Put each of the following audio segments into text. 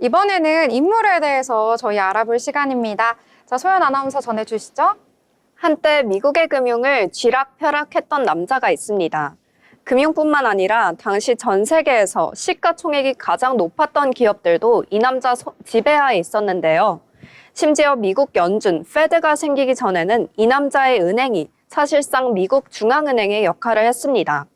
이번에는 인물에 대해서 저희 알아볼 시간입니다. 자, 소연 아나운서 전해주시죠. 한때 미국의 금융을 쥐락펴락했던 남자가 있습니다. 금융뿐만 아니라 당시 전 세계에서 시가총액이 가장 높았던 기업들도 이 남자 지배하에 있었는데요. 심지어 미국 연준, 페드가 생기기 전에는 이 남자의 은행이 사실상 미국 중앙은행의 역할을 했습니다.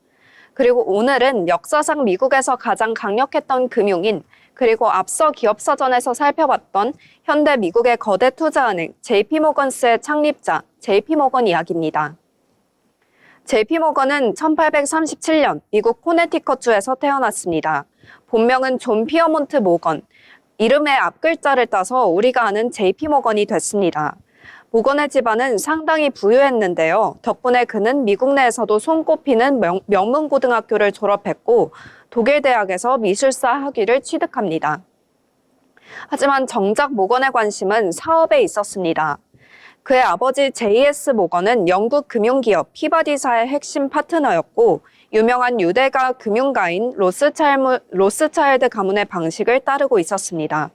그리고 오늘은 역사상 미국에서 가장 강력했던 금융인, 그리고 앞서 기업사전에서 살펴봤던 현대 미국의 거대 투자은행 JP모건스의 창립자 JP모건 이야기입니다. JP모건은 1837년 미국 코네티컷주에서 태어났습니다. 본명은 존 피어몬트 모건, 이름의 앞글자를 따서 우리가 아는 JP모건이 됐습니다. 모건의 집안은 상당히 부유했는데요. 덕분에 그는 미국 내에서도 손꼽히는 명문고등학교를 졸업했고 독일 대학에서 미술사 학위를 취득합니다. 하지만 정작 모건의 관심은 사업에 있었습니다. 그의 아버지 J.S. 모건은 영국 금융기업 피바디사의 핵심 파트너였고 유명한 유대가 금융가인 로스차일드 가문의 방식을 따르고 있었습니다.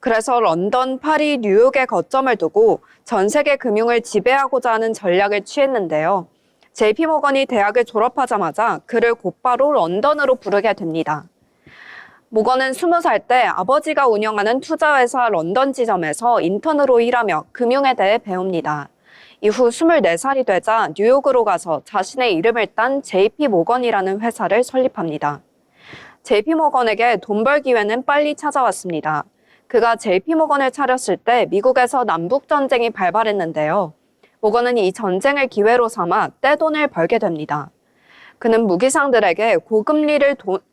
그래서 런던, 파리, 뉴욕에 거점을 두고 전 세계 금융을 지배하고자 하는 전략을 취했는데요. JP모건이 대학을 졸업하자마자 그를 곧바로 런던으로 부르게 됩니다. 모건은 20살 때 아버지가 운영하는 투자회사 런던 지점에서 인턴으로 일하며 금융에 대해 배웁니다. 이후 24살이 되자 뉴욕으로 가서 자신의 이름을 딴 JP모건이라는 회사를 설립합니다. JP모건에게 돈 벌 기회는 빨리 찾아왔습니다. 그가 JP모건을 차렸을 때 미국에서 남북전쟁이 발발했는데요. 모건은 이 전쟁을 기회로 삼아 떼돈을 벌게 됩니다. 그는 무기상들에게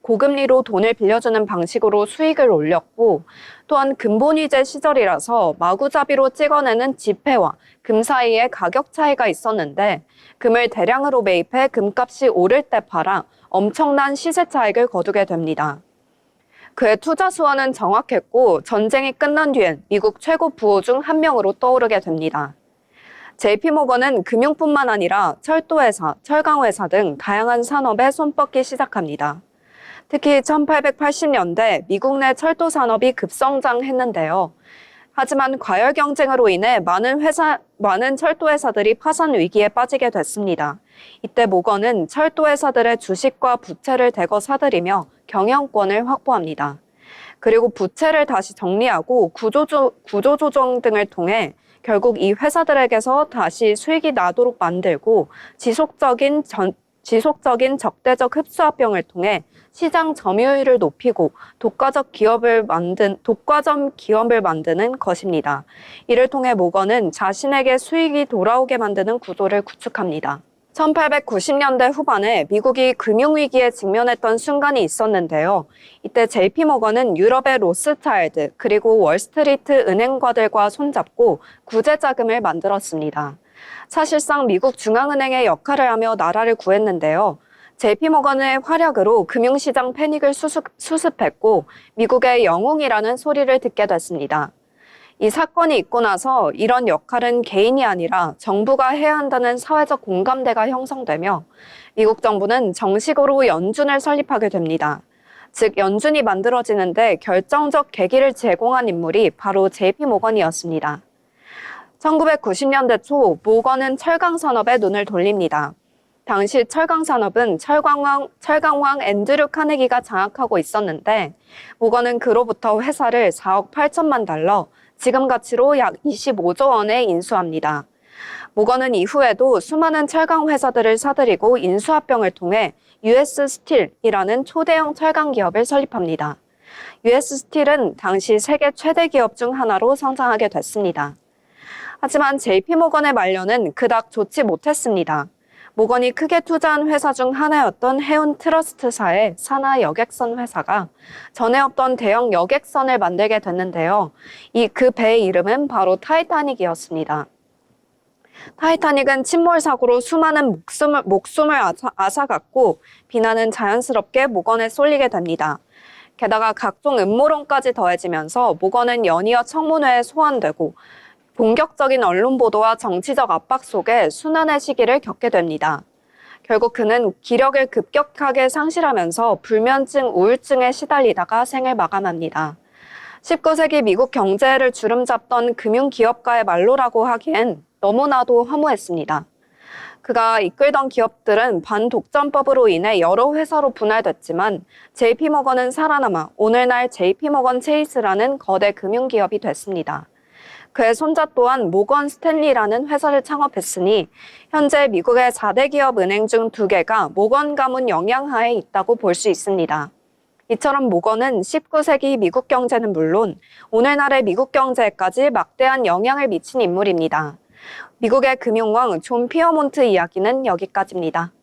고금리로 돈을 빌려주는 방식으로 수익을 올렸고 또한 근본위제 시절이라서 마구잡이로 찍어내는 지폐와 금 사이에 가격 차이가 있었는데 금을 대량으로 매입해 금값이 오를 때 팔아 엄청난 시세 차익을 거두게 됩니다. 그의 투자 수완은 정확했고 전쟁이 끝난 뒤엔 미국 최고 부호 중 한 명으로 떠오르게 됩니다. JP모건은 금융뿐만 아니라 철도회사, 철강회사 등 다양한 산업에 손뻗기 시작합니다. 특히 1880년대 미국 내 철도 산업이 급성장했는데요. 하지만 과열 경쟁으로 인해 많은 철도회사들이 파산 위기에 빠지게 됐습니다. 이때 모건은 철도회사들의 주식과 부채를 대거 사들이며 경영권을 확보합니다. 그리고 부채를 다시 정리하고 구조조정 등을 통해 결국 이 회사들에게서 다시 수익이 나도록 만들고 지속적인 적대적 흡수합병을 통해 시장 점유율을 높이고 독과점 기업을 만드는 것입니다. 이를 통해 모건은 자신에게 수익이 돌아오게 만드는 구조를 구축합니다. 1890년대 후반에 미국이 금융위기에 직면했던 순간이 있었는데요. 이때 JP모건은 유럽의 로스차일드 그리고 월스트리트 은행가들과 손잡고 구제자금을 만들었습니다. 사실상 미국 중앙은행의 역할을 하며 나라를 구했는데요. JP모건의 활약으로 금융시장 패닉을 수습했고 미국의 영웅이라는 소리를 듣게 됐습니다. 이 사건이 있고 나서 이런 역할은 개인이 아니라 정부가 해야 한다는 사회적 공감대가 형성되며 미국 정부는 정식으로 연준을 설립하게 됩니다. 즉 연준이 만들어지는데 결정적 계기를 제공한 인물이 바로 JP모건이었습니다. 1990년대 초 모건은 철강 산업에 눈을 돌립니다. 당시 철강 산업은 철강왕 앤드류 카네기가 장악하고 있었는데 모건은 그로부터 회사를 4억 8천만 달러, 지금 가치로 약 25조 원에 인수합니다. 모건은 이후에도 수많은 철강 회사들을 사들이고 인수합병을 통해 US 스틸이라는 초대형 철강 기업을 설립합니다. US 스틸은 당시 세계 최대 기업 중 하나로 성장하게 됐습니다. 하지만 JP모건의 말년은 그닥 좋지 못했습니다. 모건이 크게 투자한 회사 중 하나였던 해운 트러스트사의 산하 여객선 회사가 전에 없던 대형 여객선을 만들게 됐는데요. 그 배의 이름은 바로 타이타닉이었습니다. 타이타닉은 침몰 사고로 수많은 목숨을 앗아갔고 비난은 자연스럽게 모건에 쏠리게 됩니다. 게다가 각종 음모론까지 더해지면서 모건은 연이어 청문회에 소환되고 본격적인 언론 보도와 정치적 압박 속에 순환의 시기를 겪게 됩니다. 결국 그는 기력을 급격하게 상실하면서 불면증, 우울증에 시달리다가 생을 마감합니다. 19세기 미국 경제를 주름잡던 금융기업가의 말로라고 하기엔 너무나도 허무했습니다. 그가 이끌던 기업들은 반독점법으로 인해 여러 회사로 분할됐지만 JP모건은 살아남아 오늘날 JP모건 체이스라는 거대 금융기업이 됐습니다. 그의 손자 또한 모건 스탠리라는 회사를 창업했으니 현재 미국의 4대 기업 은행 중 2개가 모건 가문 영향하에 있다고 볼 수 있습니다. 이처럼 모건은 19세기 미국 경제는 물론 오늘날의 미국 경제에까지 막대한 영향을 미친 인물입니다. 미국의 금융왕 존 피어몬트 이야기는 여기까지입니다.